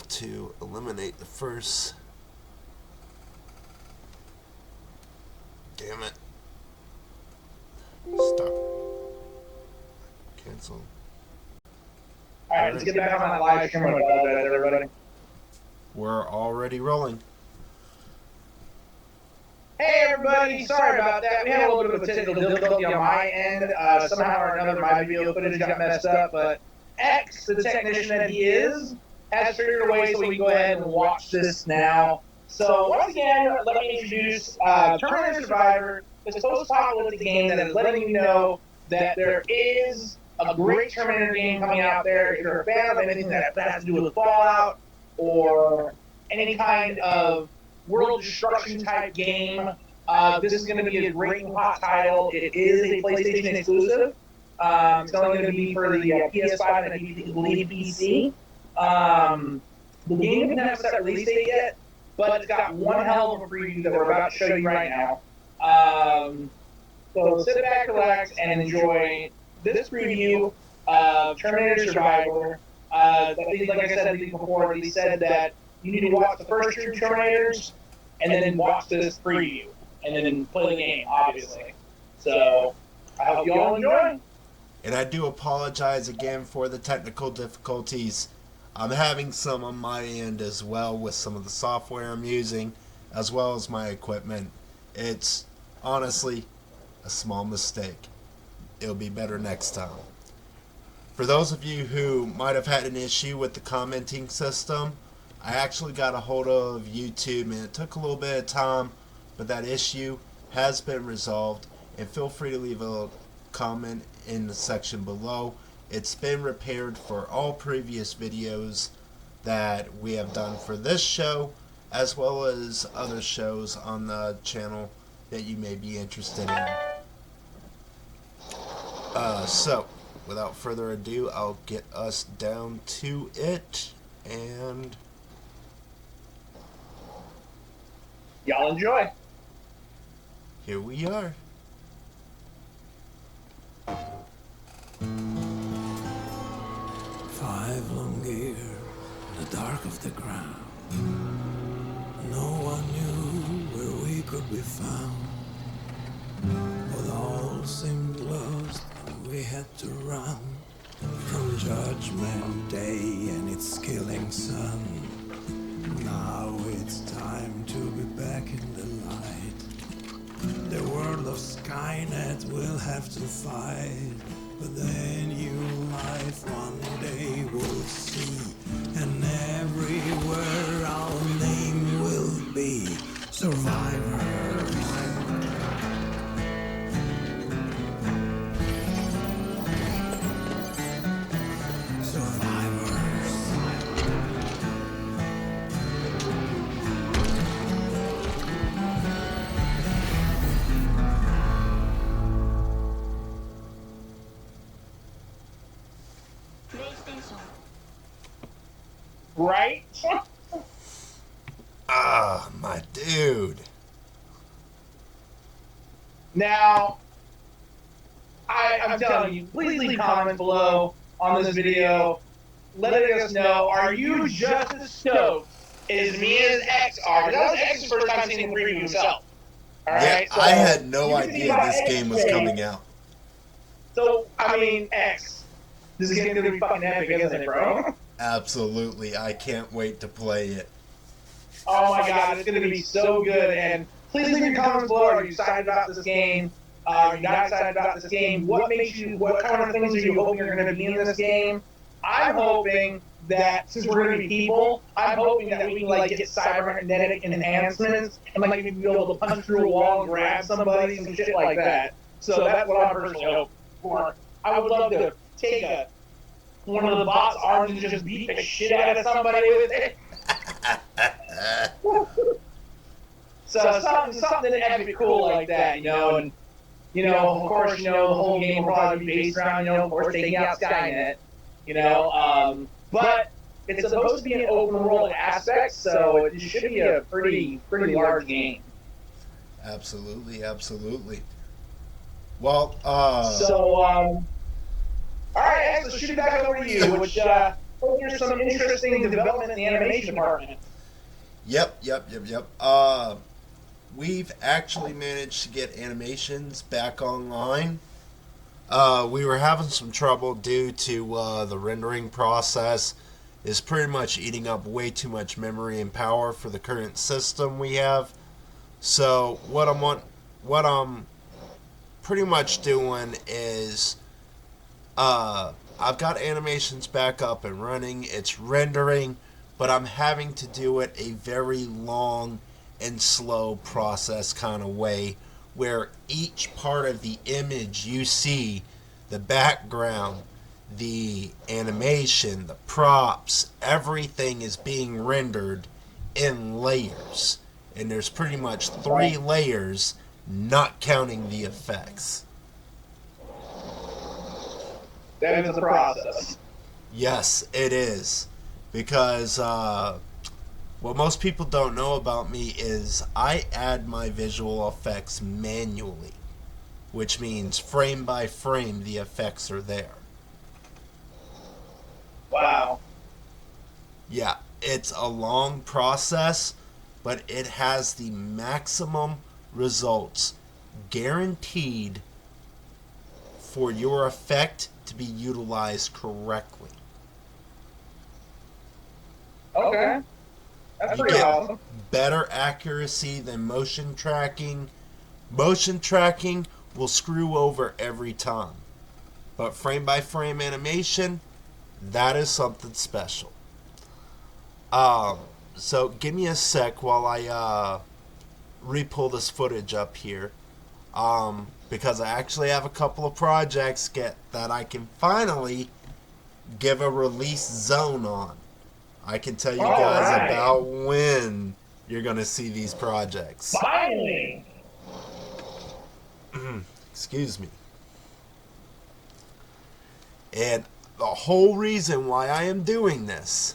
have to eliminate the first. Damn it. Stop. Cancel. Alright, let's get back on that live stream. I apologize, everybody. We're already rolling. Hey everybody, sorry about that. We had a little bit of a technical difficulty on my end. Somehow or another, my video footage got messed up, but X, the technician that he is, has figured a way so we can go ahead and watch this now. So once again, let me introduce Terminator Survivor, this post-apocalyptic game that is letting you know that there is a great Terminator game coming out there. If you're a fan of anything that has to do with Fallout or any kind of world destruction type game, this is going to be a great and hot title. It is a PlayStation exclusive. It's only going to be for the PS5 and I believe PC. The game doesn't have a set release date yet, but it's got one hell of a preview that we're about to show you right now. So sit back, relax, and enjoy this preview of Terminator Survivor. Like I said before, they said that you need to watch the first two Terminators and then watch this preview and then play the game, obviously. So I hope you all enjoy. And I do apologize again for the technical difficulties. I'm having some on my end as well with some of the software I'm using, as well as my equipment. It's honestly a small mistake. It'll be better next time. For those of you who might have had an issue with the commenting system, I actually got a hold of YouTube and it took a little bit of time, but that issue has been resolved, and feel free to leave a comment in the section below. It's been repaired for all previous videos that we have done for this show, as well as other shows on the channel that you may be interested in. So, without further ado, I'll get us down to it, and y'all enjoy. Here we are. Five long years in the dark of the ground. No one knew where we could be found. But all seemed lost and we had to run from Judgment Day and its killing sun. Now it's time to be back in the light. The world of Skynet will have to fight, but then new life one day we'll see, and everywhere our name will be survivors. Right? Ah, my dude. Now, I'm telling you, please leave comments below on this video letting us know, are you just as stoked as me as X are? That was X's first time seeing the preview himself. Alright? Yeah, I had no idea this game was coming out. So, I mean, X, this is going to be fucking epic, isn't it, bro? Absolutely. I can't wait to play it. Oh my god, it's going to be so good. And please leave your comments below. Are you excited about this game? Are you not excited about this game? What makes you, what kind of things are you hoping are going to be in this game? I'm hoping that, since we're going to be people, I'm hoping that we can, like, get cybernetic enhancements and, like, maybe be able to punch through a wall and grab somebody and shit like that. So that's what I'm personally hoping for. I would love to take one of the bots' arms and just beat the shit out of somebody with it. So something epic cool like that, you know, and, you know, of course, you know, the whole game will probably be based around, you know, of course, taking out Skynet, you know, but it's supposed to be an open world aspect, so it should be a pretty large game. Absolutely, absolutely. Well, all right, X, let's shoot it back over to you. Which Well, there's some interesting development in the animation department. Yep. We've actually managed to get animations back online. We were having some trouble due to the rendering process is pretty much eating up way too much memory and power for the current system we have. So what I'm pretty much doing is I've got animations back up and running. It's rendering, but I'm having to do it a very long and slow process kind of way where each part of the image you see, the background, the animation, the props, everything is being rendered in layers. And there's pretty much 3 layers, not counting the effects. That is the process. Yes, it is. Because what most people don't know about me is I add my visual effects manually, which means frame by frame the effects are there. Wow. Yeah, it's a long process, but it has the maximum results guaranteed for your effect to be utilized correctly. Okay. That's You pretty get awesome. better accuracy than motion tracking. Motion tracking will screw over every time. But frame by frame animation, that is something special. So give me a sec while I re-pull this footage up here. Because I actually have a couple of projects that I can finally give a release zone on. I can tell you guys about when you're going to see these projects. Finally! Excuse me. And the whole reason why I am doing this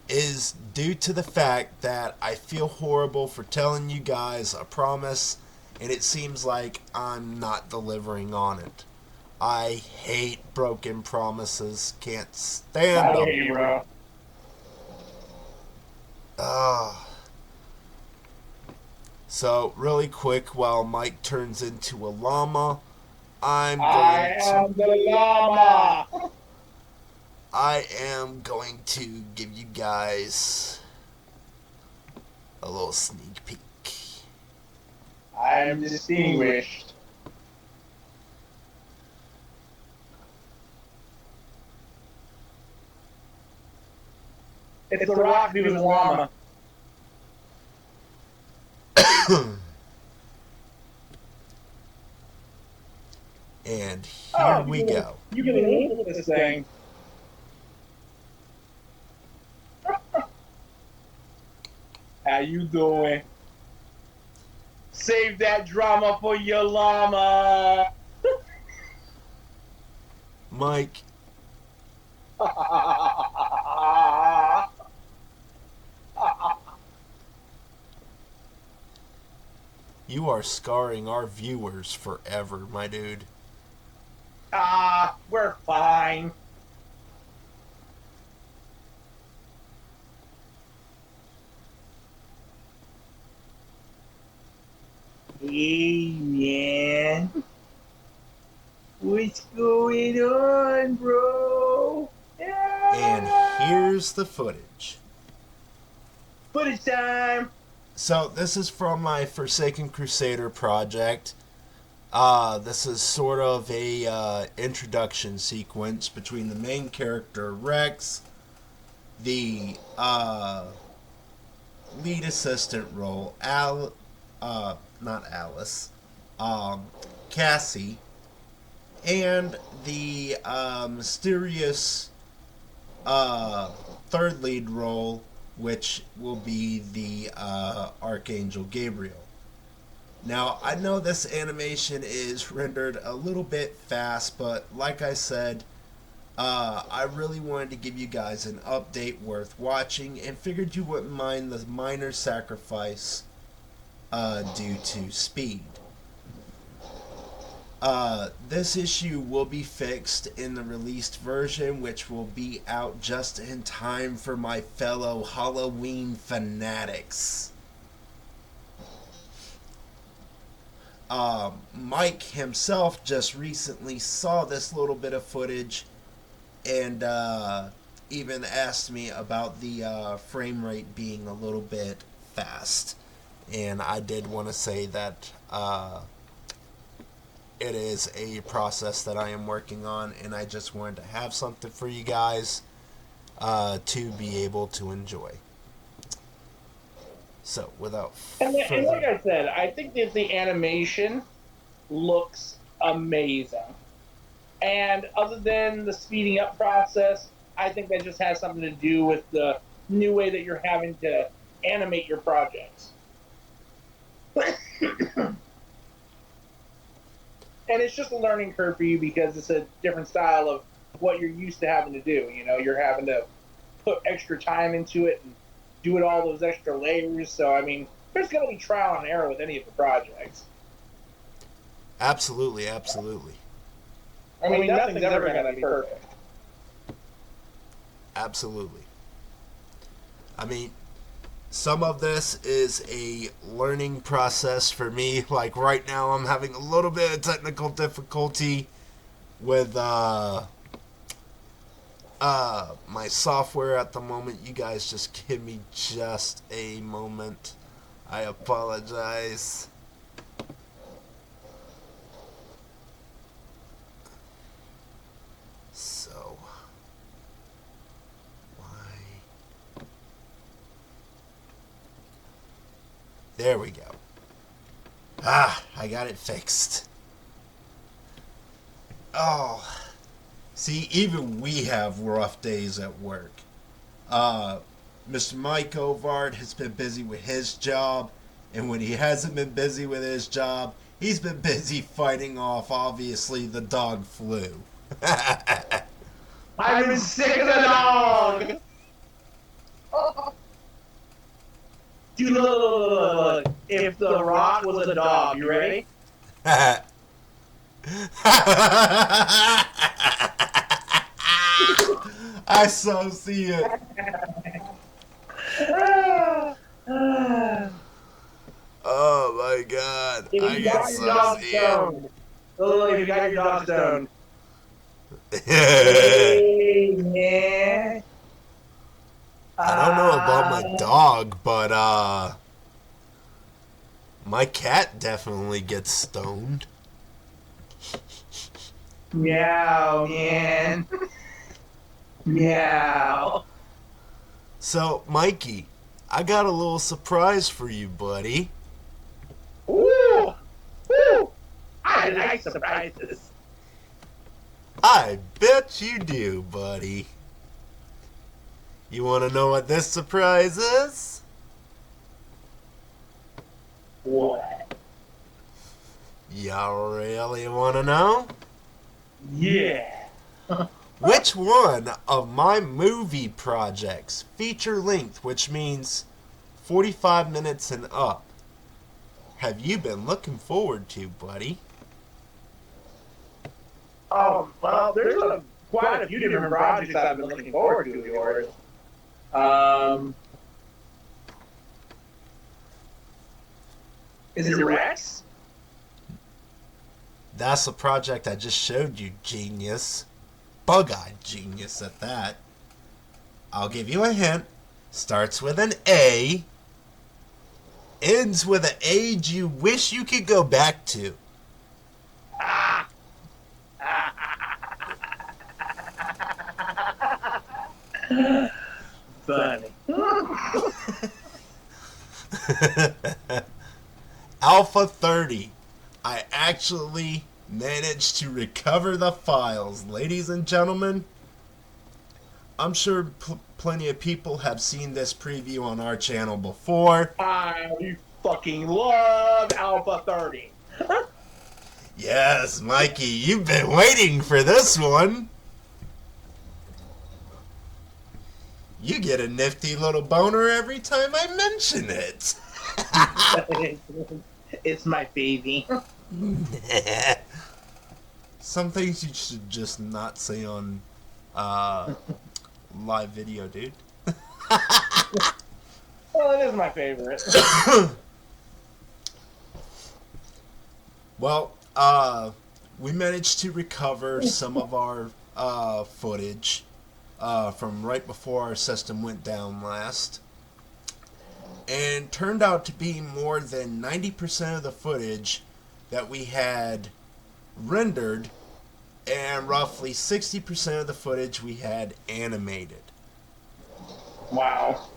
is due to the fact that I feel horrible for telling you guys a promise and it seems like I'm not delivering on it. I hate broken promises. Can't stand them. You, bro. So, really quick, while Mike turns into a llama, I am the llama. I am going to give you guys a little sneak peek. I am distinguished. It's the Rock who's a llama. And here we go. You can handle this thing. How you doing? Save that drama for your llama. Mike, you are scarring our viewers forever, my dude. We're fine. Hey, man. What's going on, bro? Yeah. And here's the footage. Footage time. So this is from my Forsaken Crusader project. This is sort of a introduction sequence between the main character Rex, the lead assistant role not Alice, Cassie, and the mysterious third lead role, which will be the Archangel Gabriel. Now, I know this animation is rendered a little bit fast, but like I said, I really wanted to give you guys an update worth watching and figured you wouldn't mind the minor sacrifice due to speed. This issue will be fixed in the released version, which will be out just in time for my fellow Halloween fanatics. Mike himself just recently saw this little bit of footage and even asked me about the frame rate being a little bit fast. And I did want to say that it is a process that I am working on, and I just wanted to have something for you guys to be able to enjoy. So, without and like I said, I think that the animation looks amazing. And other than the speeding up process, I think that just has something to do with the new way that you're having to animate your projects. And it's just a learning curve for you because it's a different style of what you're used to having to do. You know, you're having to put extra time into it and do it all those extra layers. So, I mean, there's going to be trial and error with any of the projects. Absolutely, absolutely. I mean, nothing's ever going to be perfect. Absolutely. I mean, some of this is a learning process for me. Like right now, I'm having a little bit of technical difficulty with my software at the moment. You guys just give me just a moment. I apologize. So, why? There we go. I got it fixed. Oh. See, even we have rough days at work. Mr. Mike Ovard has been busy with his job, and when he hasn't been busy with his job, he's been busy fighting off, obviously, the dog flu. I've been sick of the dog! Dude, look. If The Rock was a dog, you ready? I so see it. Oh my god. I get so see it. Look, if you got your dog stoned. Yeah. I don't know about my dog, but my cat definitely gets stoned. Meow, man. Meow. So, Mikey, I got a little surprise for you, buddy. Ooh! Ooh! I like surprises. I bet you do, buddy. You want to know what this surprise is? What? Y'all really want to know? Yeah. Which one of my movie projects, feature length, which means 45 minutes and up, have you been looking forward to, buddy? Oh, well, there's quite a few different projects I've been looking forward to of yours. Is it Rex? That's the project I just showed you, genius. Bug-eyed genius at that. I'll give you a hint. Starts with an A. Ends with an age you wish you could go back to. Funny. Alpha 30. I actually managed to recover the files. Ladies and gentlemen, I'm sure plenty of people have seen this preview on our channel before. I fucking love Alpha 30. Yes, Mikey, you've been waiting for this one. You get a nifty little boner every time I mention it. It's my baby. Some things you should just not say on live video, dude. Well, it is my favorite. Well, we managed to recover some of our footage from right before our system went down last. And turned out to be more than 90% of the footage that we had rendered, and roughly 60% of the footage we had animated. Wow.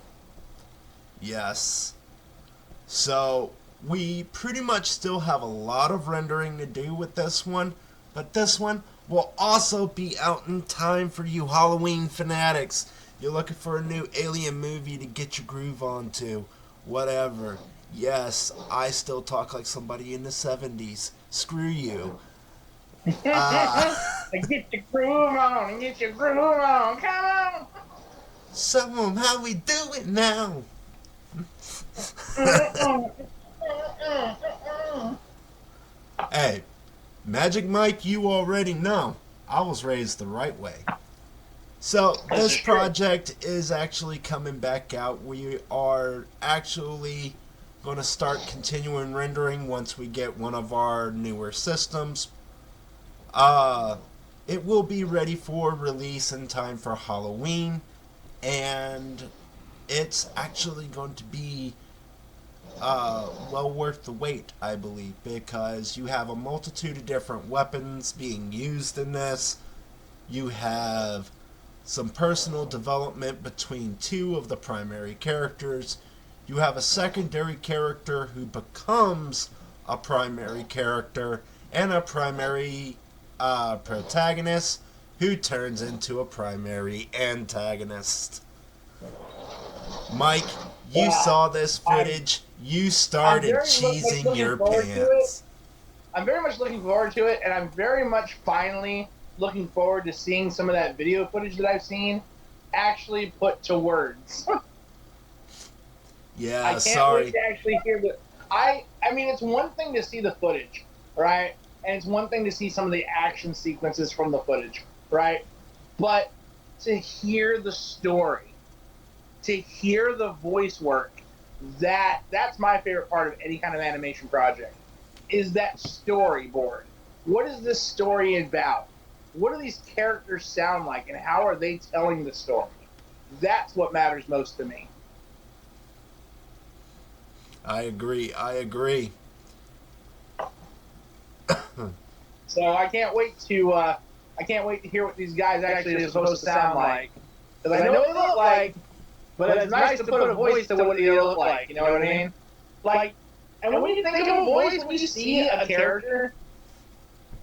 Yes. So, we pretty much still have a lot of rendering to do with this one, but this one will also be out in time for you Halloween fanatics. You're looking for a new alien movie to get your groove onto. Whatever. Yes, I still talk like somebody in the 70s. Screw you. Get your groove on, get your groove on, come on! So, how we do it now? Hey, Magic Mike, you already know. I was raised the right way. So, this project is actually coming back out. We are actually going to start continuing rendering once we get one of our newer systems. It will be ready for release in time for Halloween, and it's actually going to be well worth the wait, I believe, because you have a multitude of different weapons being used in this. You have some personal development between two of the primary characters. You have a secondary character who becomes a primary character, and a primary protagonist who turns into a primary antagonist. Mike, you saw this footage. You started cheesing your pants. I'm very much looking forward to it, and I'm very much finally looking forward to seeing some of that video footage that I've seen actually put to words. Yeah, I can't sorry. wait to actually hear the. I mean, it's one thing to see the footage, right? And it's one thing to see some of the action sequences from the footage, right? But to hear the story, to hear the voice work, that's my favorite part of any kind of animation project, is that storyboard. What is this story about? What do these characters sound like, and how are they telling the story? That's what matters most to me. I agree. So I can't wait to hear what these guys actually are supposed to sound like. Because I know what they look like, but it's nice to put a voice to what they look like. You know what I mean? Like, and when you think of a voice, when you see a character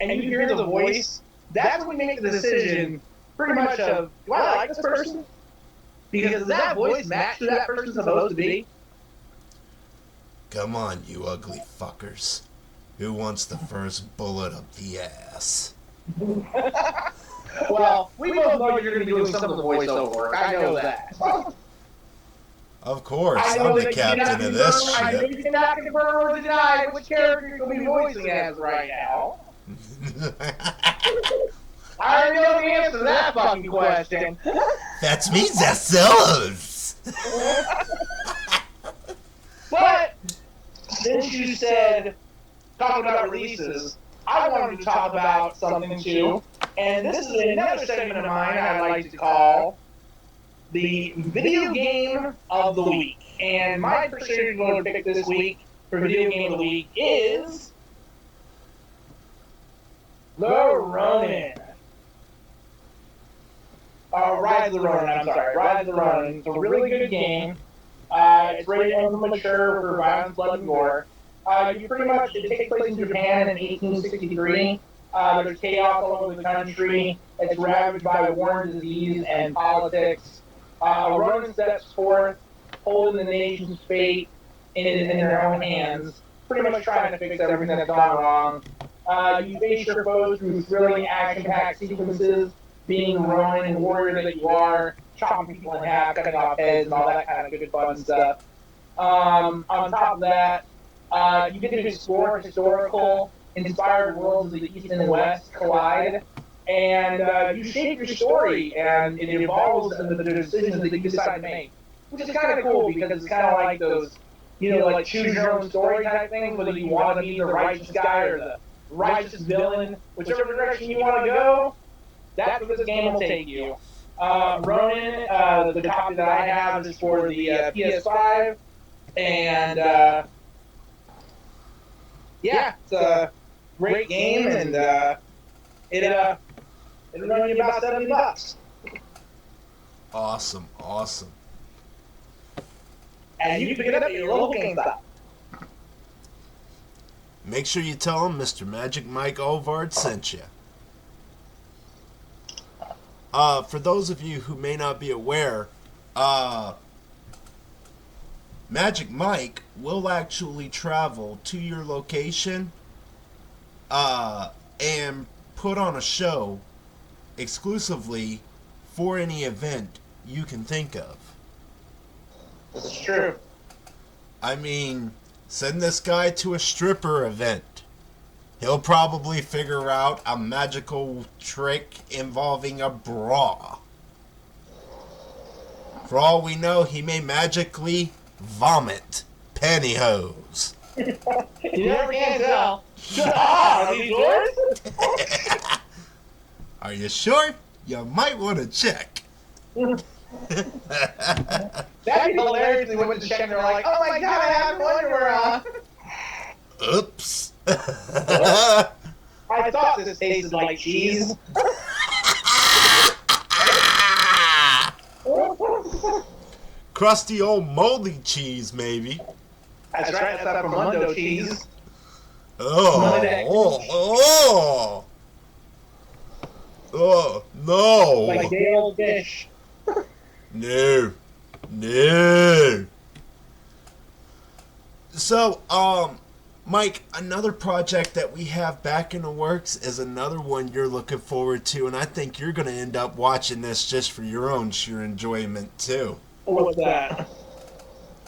and you hear the voice, that's when you make the decision pretty much of, do I like this person? Because does that voice match who that person's supposed to be? Come on, you ugly fuckers. Who wants the first bullet up the ass? Well, we both know you're going to be doing some of the voiceover work. I know that. Of course, I'm the captain of this ship. I know you cannot confirm or deny which character you're going to be voicing as right now. I already know the answer to that fucking question. That's me, Zassos! But, since you said, talking about releases, I wanted to talk about something too. And this is another segment of mine I like to call the Video Game of the Week. And my particular going to pick this week for Video Game of the Week is The Ronin. Rise of the Ronin, I'm sorry. Rise of the Ronin. It's a really good game. It's rated M for mature for violence, blood, and gore. It takes place in Japan in 1863. There's chaos all over the country. It's ravaged by war and disease and politics. A Ronin steps forth, holding the nation's fate in their own hands, pretty much trying to fix everything that's gone wrong. You face your foes through thrilling, action-packed sequences, being the Ronin and warrior that you are, chopping people in half, cutting off heads, and all that kind of good fun stuff. On top of that, you get to explore historical inspired worlds of the East and West collide, and you shape your story, and it evolves into the decisions that you decide to make, which is kind of cool because it's kind of like those, like choose your own story type things, whether you want to be the righteous guy or the righteous villain, whichever direction you want to go, that's where this game will take you. Ronin, the copy that I have is for the PS5, and yeah, it's a great game, and it'll run you about $70. Awesome. And you can pick it up at your local GameStop. Make sure you tell him Mr. Magic Mike Ovard sent you. For those of you who may not be aware, Magic Mike will actually travel to your location and put on a show exclusively for any event you can think of. This is true. I mean, send this guy to a stripper event. He'll probably figure out a magical trick involving a bra. For all we know, he may magically vomit pantyhose. You never can tell. Are these yours? Are you sure? You might want to check. That'd be hilarious if they went to check and they're like, oh my god, I have no underwear on. Oops. I thought this tasted like cheese. Crusty old moldy cheese, maybe. That's right, that's that from Mundo cheese. Oh, no. Like day old fish. No. So, Mike, another project that we have back in the works is another one you're looking forward to, and I think you're going to end up watching this just for your own sheer enjoyment, too. What's that?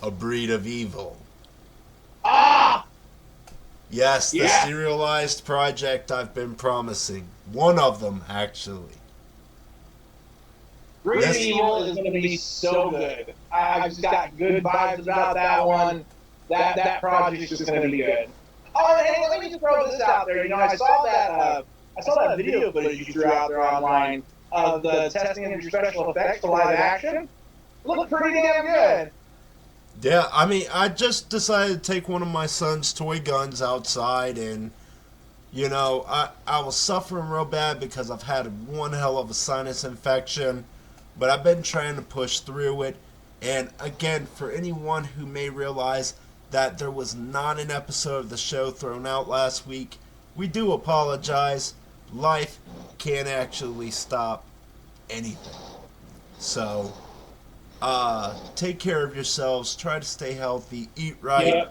A Breed of Evil. Ah! Yes, the serialized project I've been promising. One of them, actually. Breed of Evil is going to be so good. I've just got good vibes about that one. That project's just going to be good. Oh, and hey, let me just throw this out there. I saw that video footage you threw out there online of the testing of your special effects for live action. Looked pretty damn good. Yeah, I mean, I just decided to take one of my son's toy guns outside, and I was suffering real bad because I've had one hell of a sinus infection, but I've been trying to push through it. And again, for anyone who may realize that there was not an episode of the show thrown out last week, we do apologize. Life can't actually stop anything. So, take care of yourselves, try to stay healthy, eat right,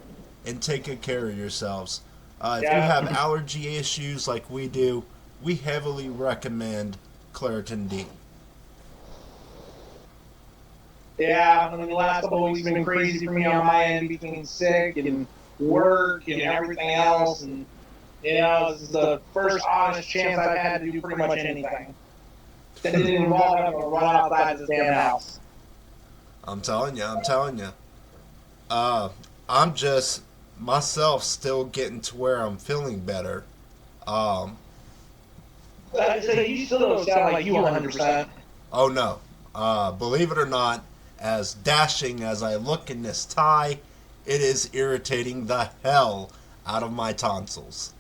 and take good care of yourselves. If you have allergy issues like we do, we heavily recommend Claritin D. Yeah, I mean, the last couple of weeks have been crazy for me on my end, between sick and work and everything else. And, this is the first honest chance I've had to do pretty much anything that didn't involve having to run outside this damn house. I'm telling you. I'm just, myself, still getting to where I'm feeling better. I'd say you still don't sound like you 100%. Oh, no. Believe it or not, as dashing as I look in this tie, it is irritating the hell out of my tonsils.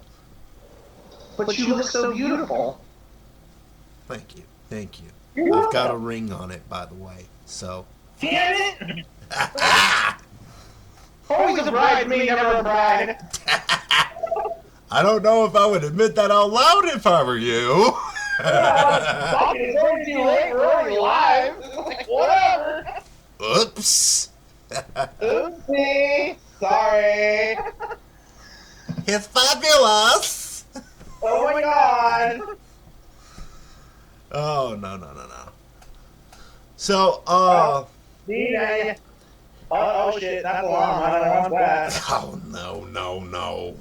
But you look so beautiful. Thank you. I've got a ring on it, by the way, so. Damn it! Always a bridesmaid, never a bride. I don't know if I would admit that out loud if I were you. It's already too late, we're already live. Whatever. Oops. Oopsie. Sorry. It's fabulous. Oh my god. Oh, no. So, See, oh, shit, that's alarm. I don't want that. Oh, no.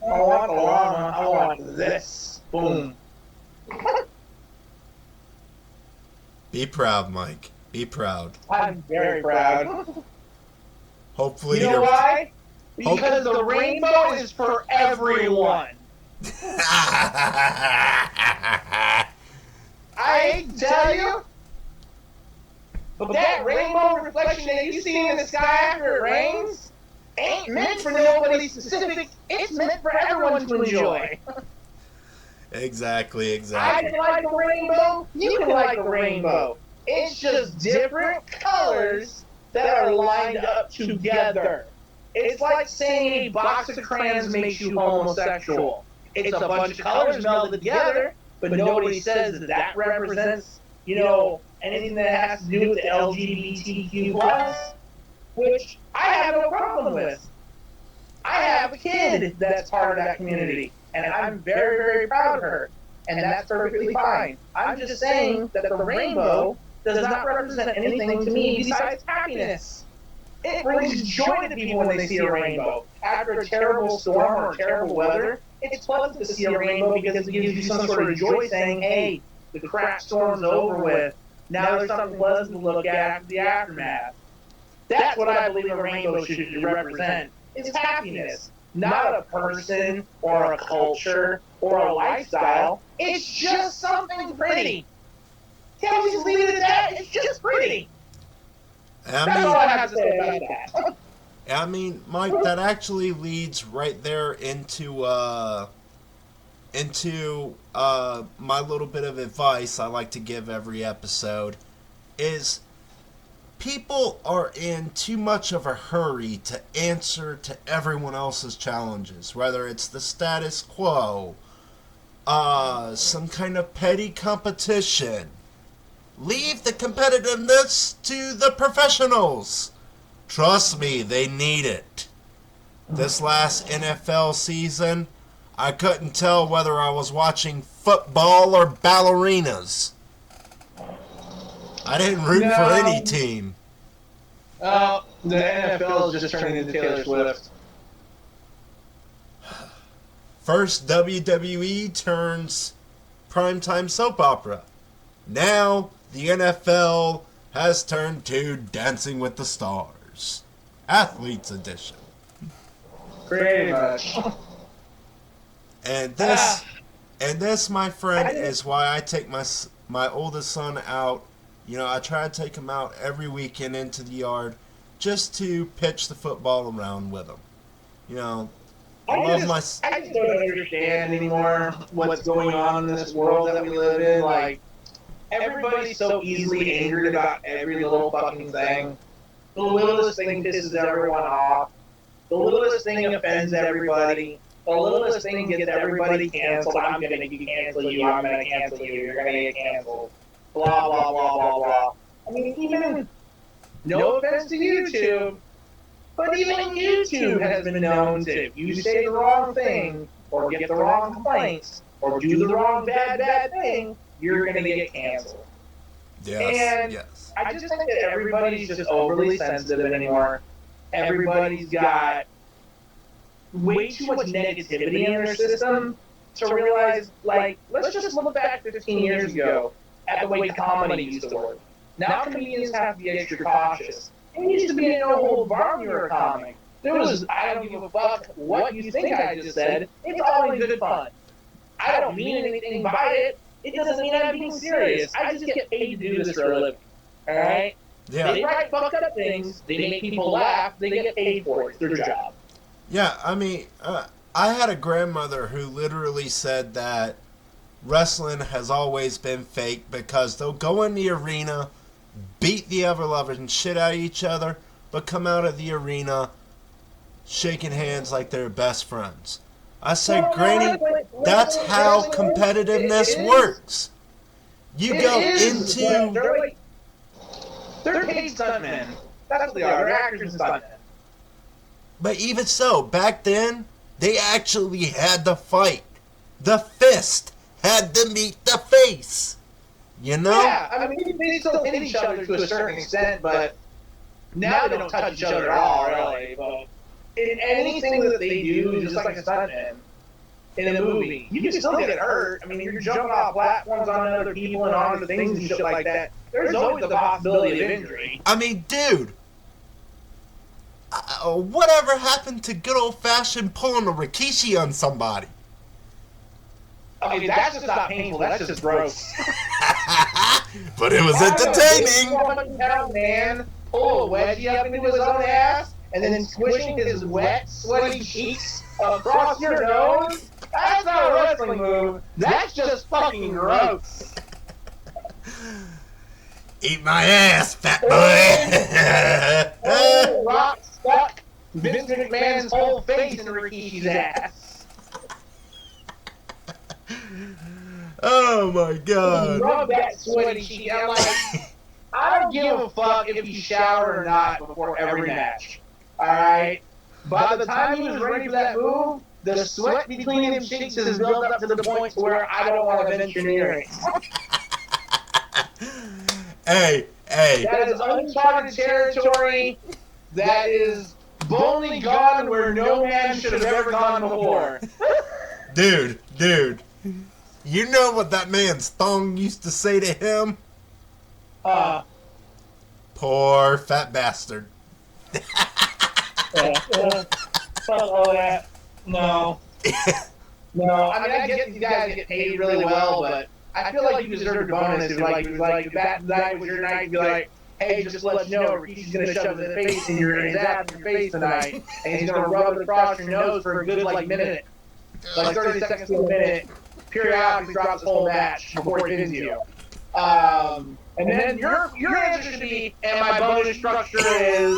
I want the llama. I want this. Boom. Be proud, Mike. Be proud. I'm very proud. Hopefully You know you're... why? Because the rainbow is for everyone. I tell you, but that rainbow reflection that you see in the sky after it rains ain't meant for nobody specific. It's meant for everyone to enjoy. Exactly. I can like the rainbow. You can like the rainbow. It's just different colors that are lined up together. It's like saying a box of crayons makes you homosexual. It's a bunch of colors melded together, but nobody says that that represents, anything that has to do with the LGBTQ+, which I have no problem with. I have a kid that's part of that community, and I'm very, very proud of her, and that's perfectly fine. I'm just saying that the rainbow does not represent anything to me besides happiness. It brings joy to people when they see a rainbow. After a terrible storm or terrible weather, it's pleasant to see a rainbow because it gives you some sort of joy saying, hey, the crap storm's over with. Now there's something pleasant to look at after the aftermath. That's what I believe a rainbow should represent. It's happiness, not a person or a culture or a lifestyle. It's just something pretty. Can't we just leave it at that? It's just pretty. That's all I have to say about that. I mean, Mike, that actually leads right there into my little bit of advice I like to give every episode is people are in too much of a hurry to answer to everyone else's challenges, whether it's the status quo, some kind of petty competition. Leave the competitiveness to the professionals. Trust me, they need it. This last NFL season, I couldn't tell whether I was watching football or ballerinas. I didn't root for any team. The NFL is just turning into Taylor Swift. First, WWE turns primetime soap opera. Now, the NFL has turned to Dancing with the Stars. Athletes Edition. Pretty much. And this, my friend, is why I take my oldest son out. I try to take him out every weekend into the yard just to pitch the football around with him. I just don't understand anymore what's going on in this world that we live in. Like, everybody's so easily angered about every little fucking thing. The littlest thing pisses everyone off. The littlest thing offends everybody. The littlest thing gets everybody canceled. I'm going to cancel you. I'm going to cancel you. You're going to get canceled. Blah, blah, blah, blah, blah. I mean, even, no offense to YouTube, but even YouTube has been known to, if you say the wrong thing, or get the wrong complaints, or do the wrong bad thing, you're going to get canceled. Yes. I just think that everybody's just overly sensitive anymore. Everybody's got way too much negativity in their system to realize, like, let's just look back 15 years ago at the way comedy used to work. Now comedians have to be extra cautious. It used to be a no-hold-barred when you were a comic. There was, I don't give a fuck what you think I just said. It's all in good fun. I don't mean anything by it. It doesn't mean I'm being serious. I just get paid to do this for a living. Alright? Yeah. They write fucked up things. They make people laugh. They get paid for it. It's their job. Yeah, I mean, I had a grandmother who literally said that wrestling has always been fake because they'll go in the arena, beat the ever-loving shit out of each other, but come out of the arena shaking hands like they're best friends. I said, Granny, that's how competitiveness works. You go into... They're paid stuntmen. That's what they are. They're actors and stuntmen. But even so, back then, they actually had to fight. The fist had to meet the face. You know? Yeah, I mean, they still hit each other to a certain extent, but now they don't touch each other at all, really. But in anything that they do, just like a stuntman, in a movie, you can still get hurt. I mean, you're jumping off platforms on other people and onto things and shit like that. There's always the possibility of injury. I mean, dude, whatever happened to good old-fashioned pulling a Rikishi on somebody? Okay, that's just not painful. That's just gross. But it was entertaining. Man, pull a wedgie up into his own ass and then squishing his wet, sweaty cheeks across your nose. That's not a wrestling move. That's just fucking gross. Eat my ass, fat boy. Rock stuck Vince McMahon's whole face in Rikishi's ass. Oh my god. Rub that sweaty cheek. I'm like, I don't give a fuck if you shower or not before every match. Alright? By the time he was ready for that move, the sweat between his cheeks has built up to the point where I don't want to venture near it. Hey. That is uncharted territory. That is boldly gone where no man should have ever gone before. Dude. You know what that man's thong used to say to him? Poor fat bastard. Fuck all that. No. No, I mean, I get these guys get paid really well, but I feel like you deserve a bonus if, if that night was your night, you'd be like, hey, just to let you know, Rikishi's going to shove his face in your ass in your face tonight, and he's going to rub it across your nose for a good, minute. 30 seconds to a minute. Periodically drops the whole match before it hits you. And then your answer should be, and my bonus structure is...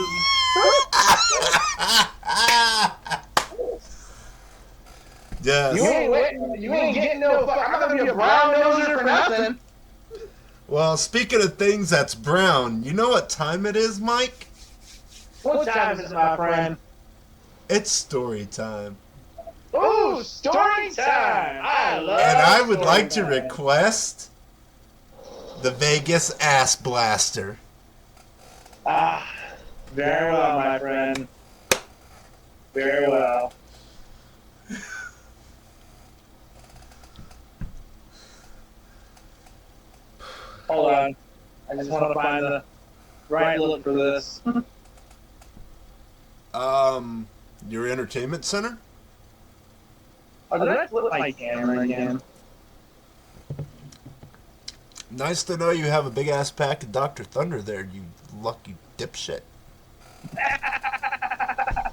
Yes. You ain't getting no fuck. I'm not going to be a brown noser for nothing. Well, speaking of things that's brown, you know what time it is, Mike? What time is it, my friend? It's story time. Ooh, story time! I love And I would story like to time. request the Vegas Ass Blaster. Very well, my friend. Very well. Hold on. I just want to find the right look for this. Your entertainment center? Oh, did I flip my camera again? Nice to know you have a big ass pack of Dr. Thunder there, you lucky dipshit. I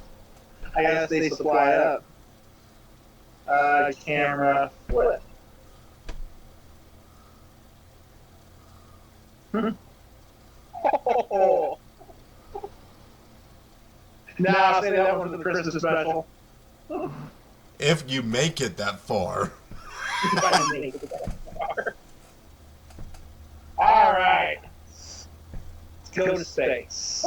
gotta stay supplied up. Camera flip. Oh. Nah, I'll say that one for the Christmas special. If you make it that far. Alright. Let's go to space.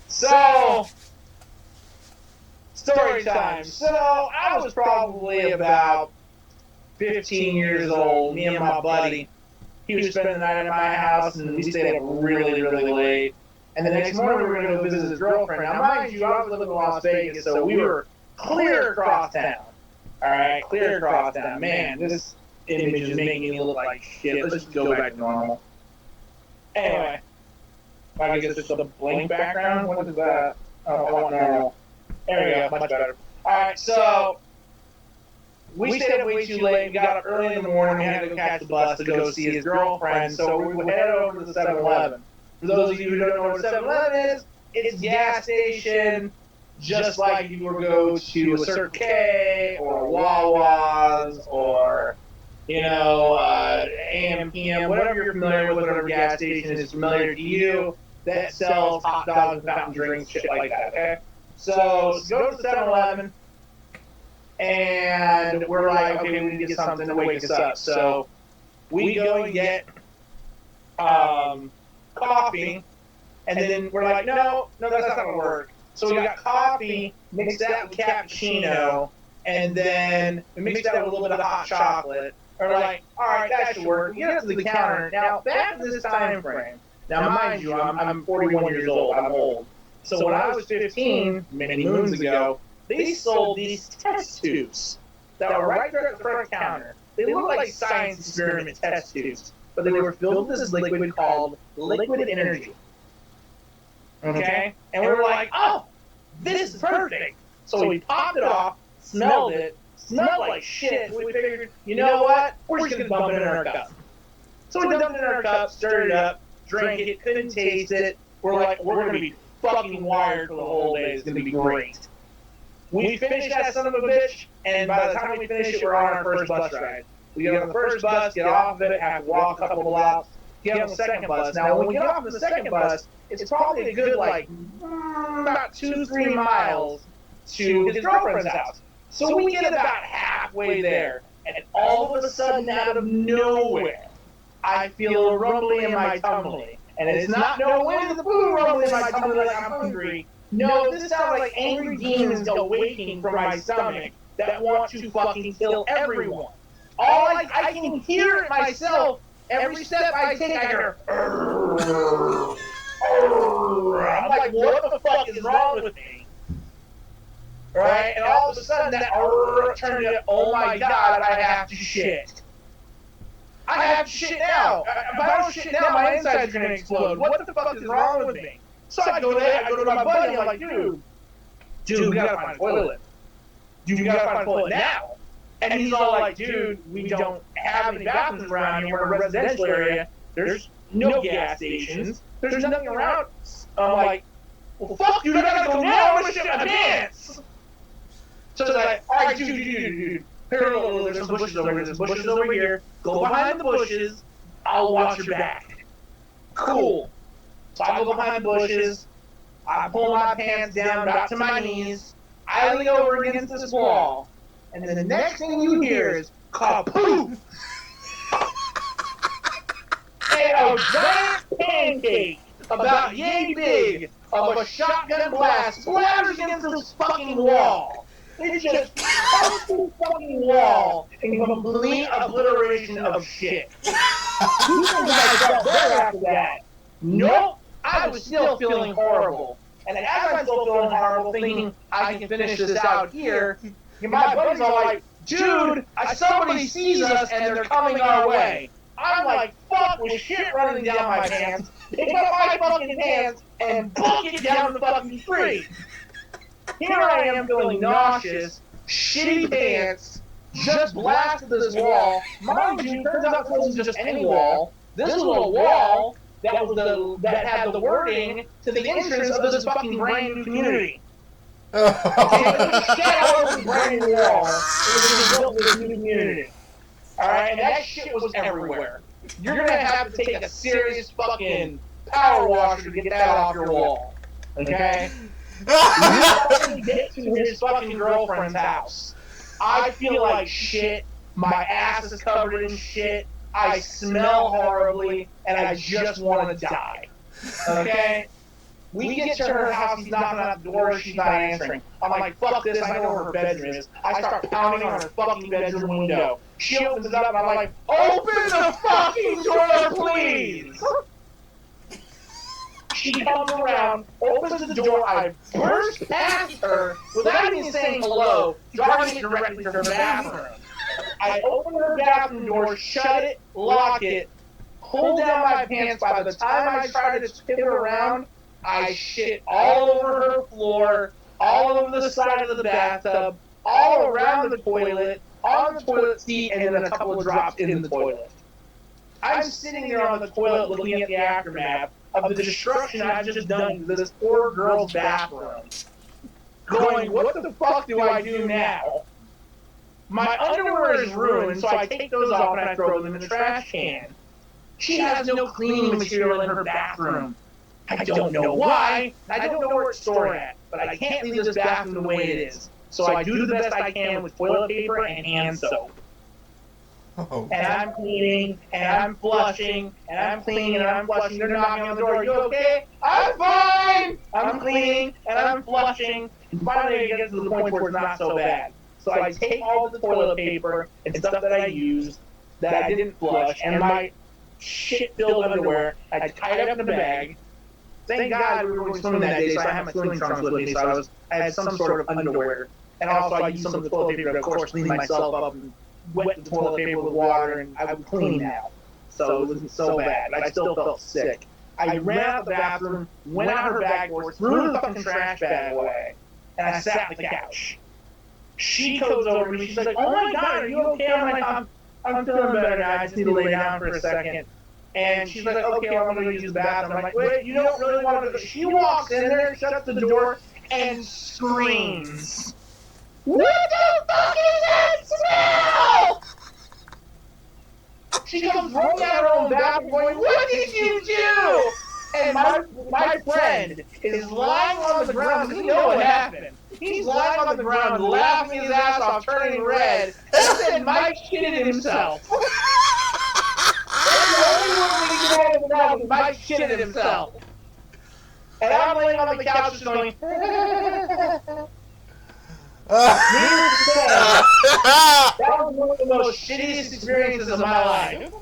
So, story time. So, I was probably about 15 years old. Me and my buddy. He was spending the night at my house, and we stayed up really, really late. And the next morning, we were going to go visit his girlfriend. Now, mind you, I was living in Las Vegas, so we were clear across town. All right, clear across town. Man, this image is making me look like shit. Let's just go back to normal. Anyway, I guess it's a blank background. What is that? Oh, I want normal. There we go, much better. All right, so we stayed up way too late. We got up early in the morning. We had to go catch the bus to go see his girlfriend. So we headed over to the 7-Eleven. For those of you who don't know what a 7-Eleven is, it's a gas station, just like if you were to go to a Circle K or Wawa's or, AM, PM, whatever you're familiar with, whatever gas station is familiar to you, that sells hot dogs and fountain drinks, shit like that, okay? So go to the 7-Eleven, and we're like, okay, we need to get something to wake us up. So we go and get coffee, and then we're like, no, that's not gonna work. So we got coffee, mixed that with cappuccino, and then we mixed that with a little bit of hot chocolate. And we're like, all right, that should work. We get up to the counter. Now, back to this time frame. Now, mind you, I'm 41 years old. I'm old. So when I was 15, many moons ago, they sold these test tubes that were right there at the front counter. They looked like science experiment test tubes, but they were filled with this liquid called liquid energy. Okay? And we were like, oh, this is perfect. So we popped it off, smelled like shit. We figured, you know what? We're just going to dump it in our cup. So we dumped it in our cup, stirred it up, drank it, couldn't taste it. We're like, we're going to be fucking wired for the whole day. It's going to be great. We finished that son of a bitch, and by the time we finish it, we're on our first bus ride. We get on the first bus, get off of it, have to walk a couple of blocks, get on the second bus. Now, when we get off of the second bus, it's probably a good, like, about 2-3 miles to his girlfriend's house. So we get about halfway there, and all of a sudden, out of nowhere, I feel a rumbling in my tummy. And it's not no wind of the food rumbling in my tummy like I'm hungry. No, this sounds like angry demons awaking from my stomach that want to fucking kill everyone. I can hear it myself. Every step I take, I hear. I'm like, what the fuck is wrong with me? Right? And all of a sudden, that turned into, oh my god, I have to shit. I have to shit now. If I don't shit now, my insides are going to explode. What the fuck is wrong with me? So I go there, I go to my buddy, I'm like, dude, we gotta find a toilet. Dude, we gotta find a toilet now. And he's all like, dude, we don't have any bathrooms around here. We're in a residential area. There's no gas stations. There's nothing around. I'm like, well, fuck, dude, I gotta go now. I'm gonna shit my pants. So it's like, all right, dude. Here, there's some bushes over here. There's bushes over here. Go behind the bushes. I'll watch your back. Cool. So I go behind the bushes. I pull my pants down about to my knees. I lean over against this wall. And then the next thing you hear is kapoof! And a giant pancake about yay big of a shotgun blast splatters against this fucking wall. It just cuts the fucking wall in complete obliteration of shit. You think I felt better after that? Nope. I was still feeling horrible. And as I'm still feeling horrible, thinking I can finish this out here, my buddies are like, dude, somebody sees us and they're coming our way. I'm like, fuck, with shit running down my pants, pick up my fucking pants and book it down the fucking street. Here I am feeling nauseous, shitty pants, just blasted this wall. Mind you, turns out this wasn't just any wall. This was a wall that had the wording to the entrance of this fucking brand new community. It was a shadow brand new wall. It was built with a new community. Alright, and that shit was everywhere. You're gonna have to take a serious fucking power washer to get that off your wall. Okay? You get to his fucking girlfriend's house. I feel like shit. My ass is covered in shit. I smell horribly, and I just want to die. Okay? We get to her house, he's knocking on the door, she's not answering. I'm like, fuck this, I know where her bedroom is. I start pounding on her fucking bedroom window. She opens it up, and I'm like, open the fucking door, please! She comes around, opens the door, I burst past her without even saying hello, driving it directly to her bathroom. I open her bathroom door, shut it, lock it, pull down my pants. By the time I try to pivot around, I shit all over her floor, all over the side of the bathtub, all around the toilet, on the toilet seat, and then a couple of drops in the toilet. I'm sitting there on the toilet looking at the aftermath of the destruction I've just done to this poor girl's bathroom, going, what the fuck do I do now? My underwear is ruined, so I take those off and I throw them in the trash can. She has no cleaning material in her bathroom. I don't know why. I don't know where it's stored at, but I can't leave this bathroom the way it is. So I do the best I can with toilet paper and hand soap. Oh. And I'm cleaning, and I'm flushing, and I'm cleaning, and I'm flushing. They're knocking on the door. You okay? I'm fine! I'm cleaning, and I'm flushing. And finally, I get to the point where it's not so bad. So I take all of the toilet paper and stuff that I used that I didn't flush, and my shit-filled underwear. I tied it up in a bag. Thank God we were going swimming that day, so I had my swimming trunks with me, so I had some sort of underwear And also I used some of the toilet paper to, of course, clean myself up and wet the toilet paper with water, and I would clean now. So it wasn't so bad, but I still felt sick. I ran out the bathroom, went out her back door, threw the fucking trash bag away, and I sat on the couch. She comes over to me, she's like, "Oh my God, are you okay?" I'm like, I'm feeling better now, I just need to lay down for a second. And she's like, "Okay, well, I'm going to use the bathroom." I'm like, "Wait, you don't really want to?" She walks in there, shuts the door, and screams, "What the fuck is that smell?" She comes running out of her own bathroom going, "What did you do?" And my friend is lying on the ground, because he know what happened. He's lying on the ground, laughing his ass off, turning red, and said Mike shitted himself. That's the only word we can get out of his mouth is Mike shitted himself. And I'm laying on the couch just going, needless to say, that was one of the most shittiest experiences of my life.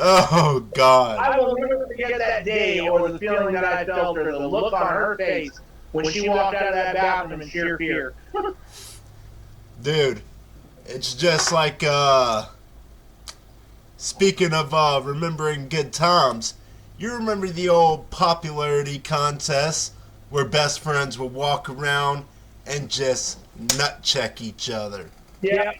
Oh, God. I will never forget that day or the feeling that I felt or the look on her face when she walked out of that bathroom in sheer fear. Dude, it's just like, speaking of remembering good times, you remember the old popularity contests where best friends would walk around and just nut check each other? Yeah.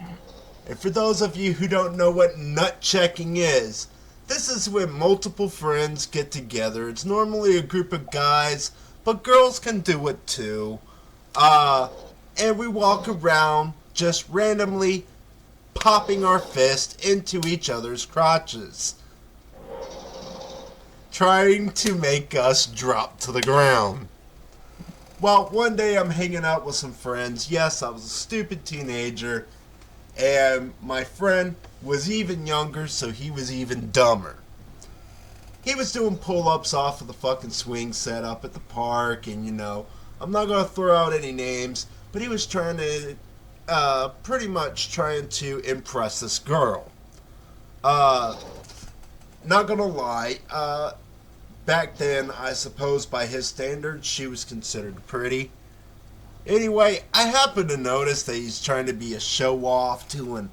And for those of you who don't know what nut checking is, this is when multiple friends get together. It's normally a group of guys, but girls can do it too. And we walk around just randomly popping our fist into each other's crotches, trying to make us drop to the ground. Well, one day I'm hanging out with some friends. Yes, I was a stupid teenager, and my friend was even younger, so he was even dumber. He was doing pull-ups off of the fucking swing set up at the park, and I'm not going to throw out any names, but he was trying to, pretty much trying to impress this girl. Not going to lie, back then, I suppose by his standards, she was considered pretty. Anyway, I happened to notice that he's trying to be a show-off, doing,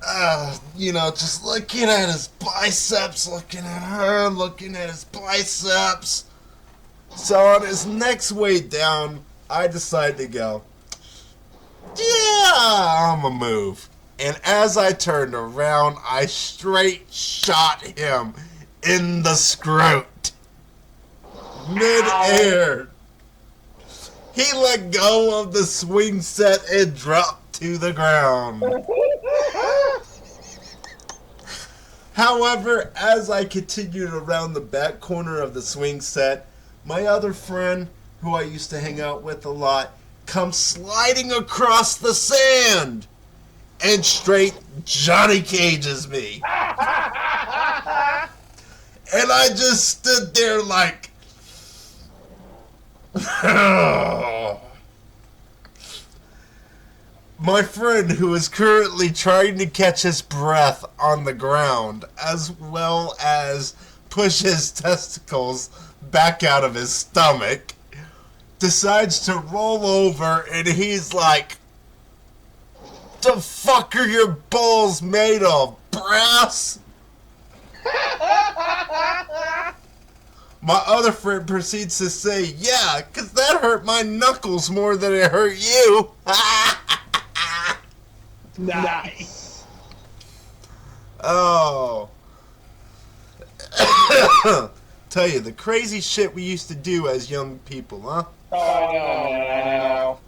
just looking at his biceps, looking at her, looking at his biceps. So on his next way down, I decided to go, yeah, I'm gonna move. And as I turned around, I straight shot him in the scrot. Mid-air. He let go of the swing set and dropped to the ground. However, as I continued around the back corner of the swing set, my other friend, who I used to hang out with a lot, comes sliding across the sand and straight Johnny Cages me. And I just stood there like, my friend, who is currently trying to catch his breath on the ground, as well as push his testicles back out of his stomach, decides to roll over, and he's like, "The fuck are your balls made of, brass?" My other friend proceeds to say, "Yeah, 'cause that hurt my knuckles more than it hurt you." Nice. Oh. Tell you, the crazy shit we used to do as young people, huh? Oh, I know.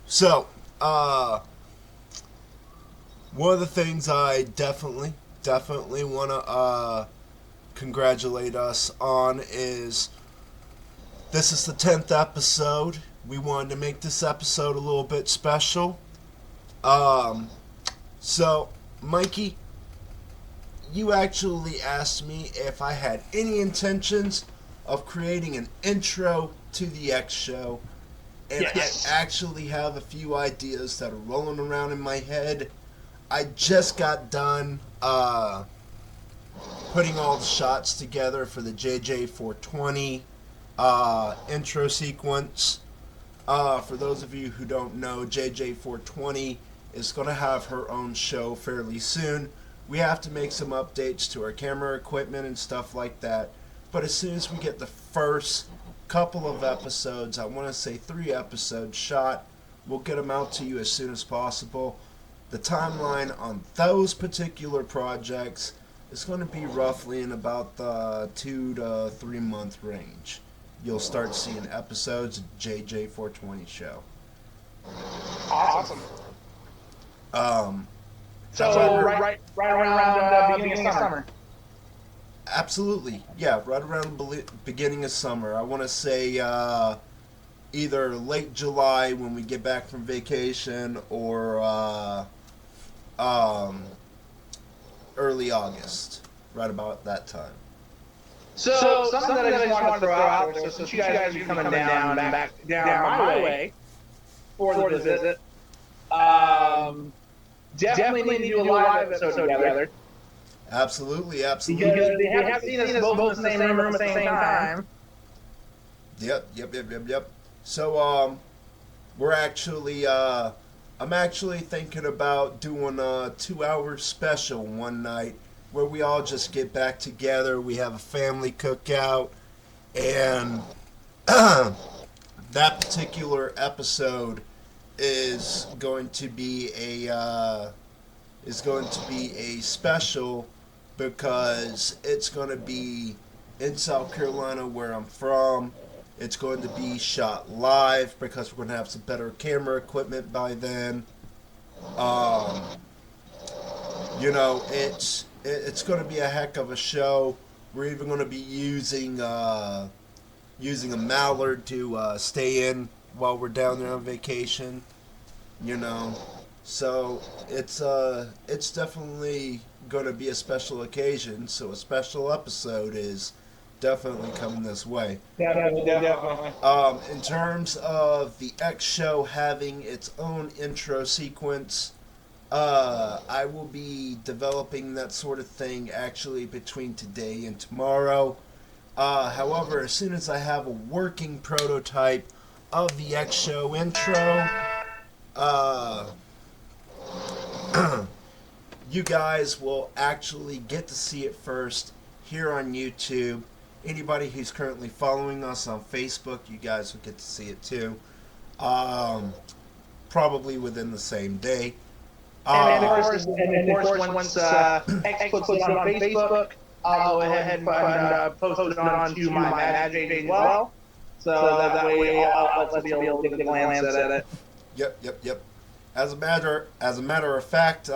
So, one of the things I definitely want to congratulate us on is this is the 10th episode. We wanted to make this episode a little bit special. So, Mikey, you actually asked me if I had any intentions of creating an intro to the X Show. And yes. I actually have a few ideas that are rolling around in my head. I just got done putting all the shots together for the JJ420 intro sequence. For those of you who don't know, JJ420 is going to have her own show fairly soon. We have to make some updates to our camera equipment and stuff like that. But as soon as we get the first couple of episodes, I want to say 3 episodes shot, we'll get them out to you as soon as possible. The timeline on those particular projects is going to be roughly in about the 2 to 3 month range. You'll start seeing episodes of JJ420 show. Awesome. So however, right around beginning of summer. Absolutely, yeah, right around the beginning of summer. I want to say either late July when we get back from vacation, or early August, right about that time. So something that I just wanted to throw out there, since you guys are coming down my way for the visit, definitely need to do a live episode together. Absolutely. Because they haven't seen us both in the same room at the same time. Yep. So, we're actually, I'm actually thinking about doing a 2-hour special one night where we all just get back together, we have a family cookout, and that particular episode is going to be a special because it's going to be in South Carolina, where I'm from. It's going to be shot live because we're going to have some better camera equipment by then. It's going to be a heck of a show. We're even going to be using a mallard to stay in while we're down there on vacation. So it's definitely going to be a special occasion. So a special episode is definitely coming this way. Definitely. In terms of the X show having its own intro sequence, I will be developing that sort of thing actually between today and tomorrow. However, as soon as I have a working prototype of the X show intro, you guys will actually get to see it first here on YouTube. Anybody who's currently following us on Facebook, you guys will get to see it too. Probably within the same day. And of course, once X puts it on Facebook, I'll go ahead and post it onto my Magic as well. So that way outlets will be able to get a glance at it. Yep. As a matter of fact,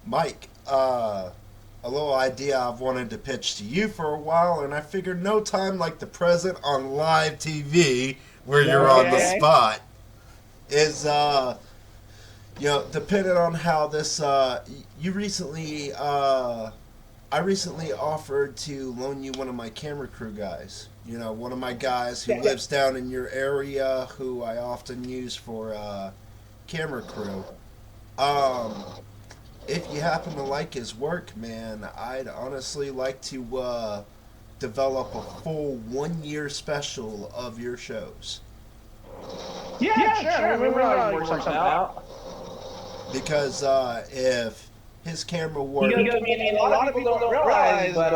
Mike, a little idea I've wanted to pitch to you for a while, and I figured no time like the present on live TV, where you're on the spot, is depending on how this, I recently offered to loan you one of my camera crew guys. One of my guys who lives down in your area, who I often use for camera crew. If you happen to like his work, man, I'd honestly like to develop a full 1-year special of your shows. Yeah, sure. We'll work something out. Because if his camera work... a lot of people don't realize, but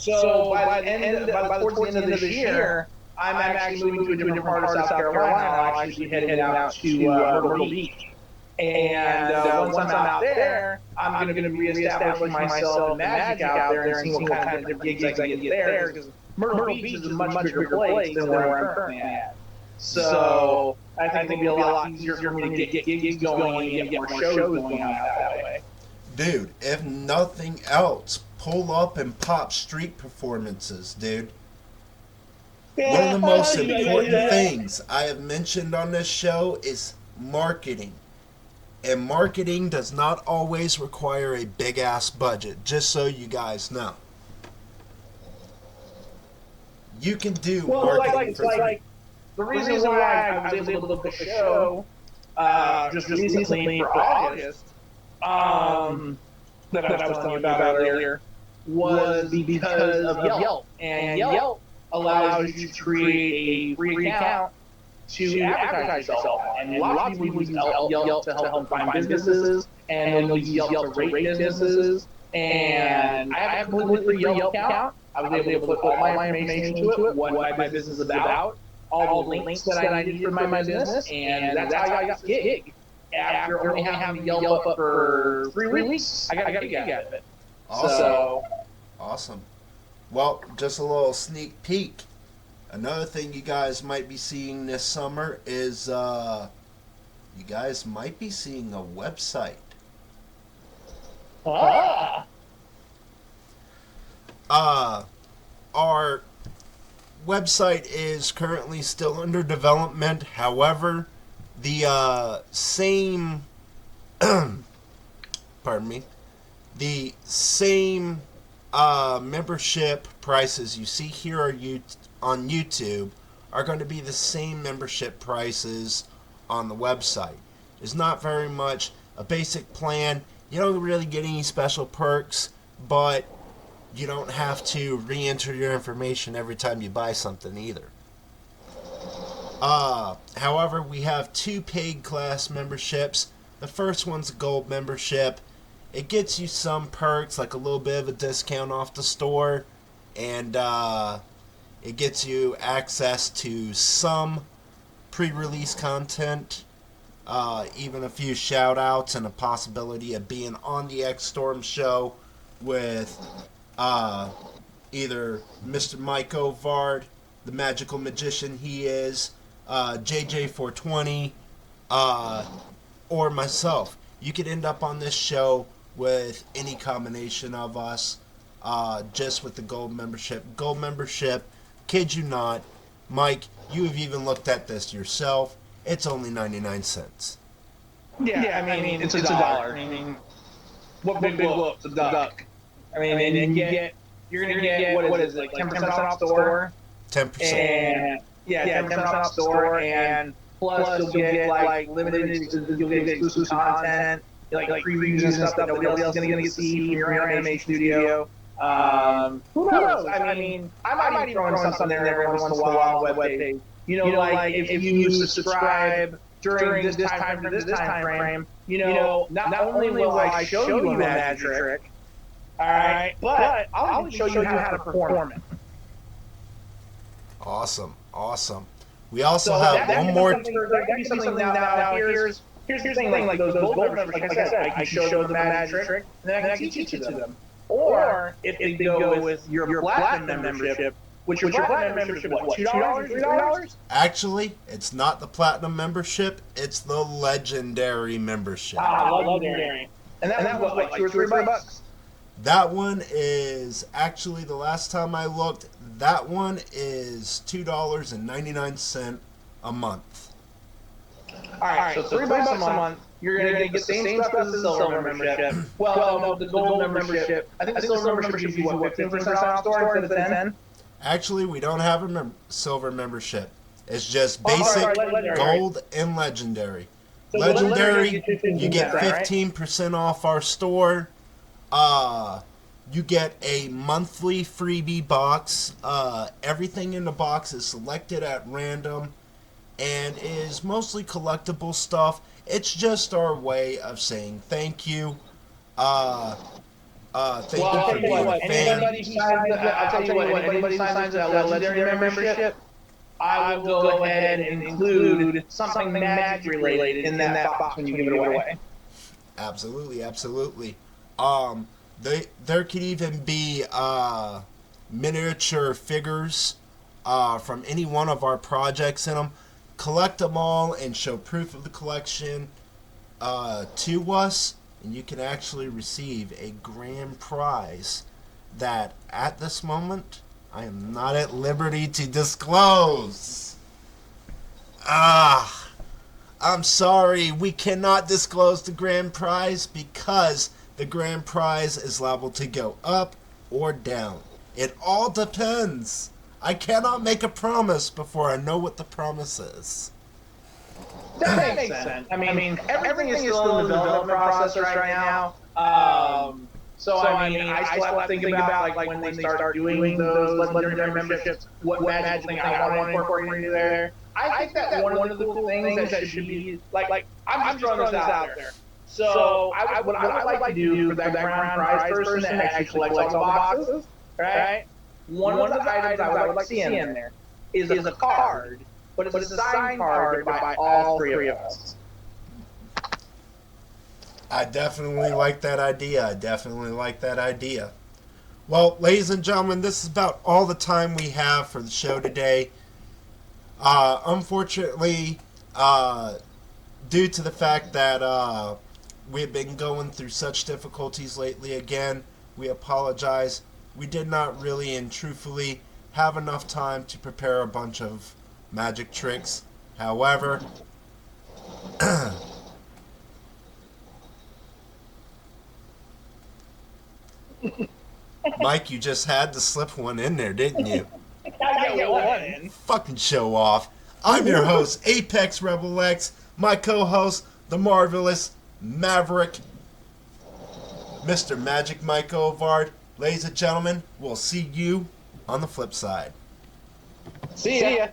towards the end of this year, I'm actually moving to a different part of South Carolina. I'll actually be heading out to Myrtle Beach. And once I'm out there, I'm going to be reestablishing myself in Magic out there and seeing what kind of different gigs I can get there. Because Myrtle Beach is a much bigger place than where I'm currently at. So I think it'll be a lot easier for me to get gigs going and get more shows going out that way. Dude, if nothing else, pull up and pop street performances, dude. One of the most important things I have mentioned on this show is marketing. And marketing does not always require a big-ass budget, just so you guys know. You can do marketing for free. The reason why I was able to book a show just recently for August that I was telling you about earlier was because of Yelp. And Yelp allows you to create a free account to advertise yourself on. And a lot of people use Yelp to help them find businesses, and they'll use Yelp to rate businesses. And I have a completely free Yelp account. I was able to put all my information into it, what my business is about, all the links that I needed for my business, and that's how I got the gig. After only having Yelp up for 3 weeks, I got a gig out of it. Awesome. Awesome. Well, just a little sneak peek. Another thing you guys might be seeing this summer is you guys might be seeing a website. Our website is currently still under development. However, the same pardon me, the same membership prices you see here on YouTube are going to be the same membership prices on the website. There's not very much. A basic plan, you don't really get any special perks, but you don't have to re-enter your information every time you buy something either. However, we have 2 paid class memberships. The first one's a gold membership. It gets you some perks, like a little bit of a discount off the store, and it gets you access to some pre-release content, even a few shout-outs and a possibility of being on the X-Storm show with either Mr. Mike Ovard, the magical magician he is, JJ420, or myself. You could end up on this show with any combination of us, just with the gold membership. Gold membership, kid you not, Mike, you have even looked at this yourself. It's only 99 cents. Yeah, I mean, it's a dollar. I mean, what big whoop, it's a duck. I mean, and you're gonna get, what is it, like 10% off the store? 10%. And, yeah, 10% off the store, and plus you'll get, like, you'll get exclusive content, like previews and stuff that nobody else is gonna get to see from your animation studio. Who knows? I mean, I might be throwing something there every once in a while on the webpage. You know, like if you subscribe during this time frame, you know, not only will I show you a magic trick, all right, but I'll show you how to perform it. Awesome, awesome. We also have one more. That could be something now. Here's the thing, like those gold members, like I said, I can show them the magic trick, and then I can teach it to them. Or if they go with your platinum membership, which your platinum membership, what, $2, $3? Actually, it's not the platinum membership; it's the legendary membership. Legendary. And that was like $2 or $3. That one is actually, the last time I looked, that one is $2.99 a month. All right, so $3 a month. You're gonna get the same stuff as the silver membership. Well, no, the gold membership. I think the silver membership gives you what, 15% off store instead of 10. Actually, we don't have a silver membership. It's just basic, gold, and legendary. So legendary, you get 15% off our store. You get a monthly freebie box. Everything in the box is selected at random and is mostly collectible stuff. It's just our way of saying thank you. Thank you for being a fan. I'll tell you what, anybody who signs up for legendary membership, I will go ahead and include something magic related in that box when you give it away. Absolutely, absolutely. There could even be miniature figures from any one of our projects in them. Collect them all and show proof of the collection to us, and you can actually receive a grand prize that, at this moment, I am not at liberty to disclose. I'm sorry, we cannot disclose the grand prize because the grand prize is liable to go up or down. It all depends. I cannot make a promise before I know what the promise is. That makes sense. I mean, everything is still in the development process right now. So I mean, I still have to think about like when they start doing those legendary memberships, what magic thing I want to incorporate into there. I think that one of the cool things that should be like I'm just throwing this out there. So what I would like to do for that grand prize person that actually collects all the boxes, right? One of the items I would like to see in there is a card, but it's a signed card by all three of us. I definitely like that idea. Well, ladies and gentlemen, this is about all the time we have for the show today. Unfortunately, due to the fact that we've been going through such difficulties lately again, we apologize. We did not really and truthfully have enough time to prepare a bunch of magic tricks. However, Mike, you just had to slip one in there, didn't you? I get one in. Fucking show off. I'm your host, Apex Rebel X. My co-host, the marvelous Maverick, Mr. Magic Mike Ovard. Ladies and gentlemen, we'll see you on the flip side. See ya.